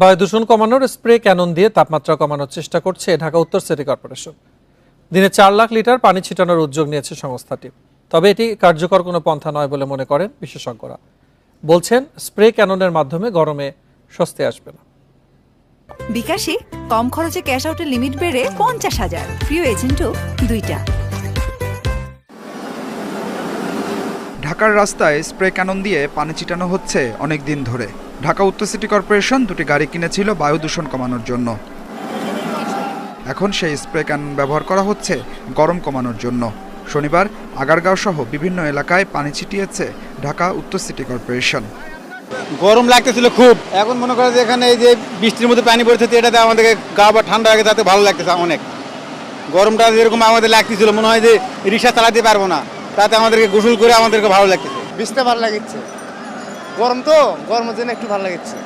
বায়ু দূষণ কমানোর স্প্রে ক্যানন দিয়ে তাপমাত্রা কমানোর চেষ্টা করছে ঢাকা উত্তর সিটি কর্পোরেশন। দিনে 4 লাখ লিটার পানি ছিটানোর উদ্যোগ নিয়েছে সংস্থাটি। তবে এটি কার্যকর কোনো পন্থা নয় বলে মনে করেন বিশেষজ্ঞরা। বলছেন, স্প্রে ক্যাননের মাধ্যমে গরমে স্বস্তি আসবে না। বিকাশে কম খরচে ক্যাশ আউটের লিমিট বেড়ে 50,000, প্রিয় এজেন্টও 2টা। ঢাকার রাস্তায় স্প্রে ক্যানন দিয়ে পানি ছিটানো হচ্ছে অনেক দিন ধরে। ঢাকা উত্তর সিটি কর্পোরেশন 2টি গাড়ি কিনেছিল বায়ু দূষণ কমানোর জন্য। এখন সেই স্প্রে ক্যানন ব্যবহার করা হচ্ছে গরম কমানোর জন্য। শনিবার আগারগাঁও সহ বিভিন্ন এলাকায় পানি ছিটিয়েছে ঢাকা উত্তর সিটি কর্পোরেশন। গরম লাগতেছিল খুব, এখন মনে করেন যে এখানে এই যে বৃষ্টির মধ্যে পানি পড়েছে, এটাতে আমাদেরকে গা বা ঠান্ডা লাগে, তাতে ভালো লাগতেছে অনেক। গরমটা যেরকম আমাদের লাগতেছিল, মনে হয় যে রিক্সা চালাতে পারবো না, তাতে আমাদেরকে গোসল করে আমাদেরকে ভালো লাগতেছে। ভিজতে ভালো লাগছে, গরম তো গরমের জন্য একটু ভালো লাগছে।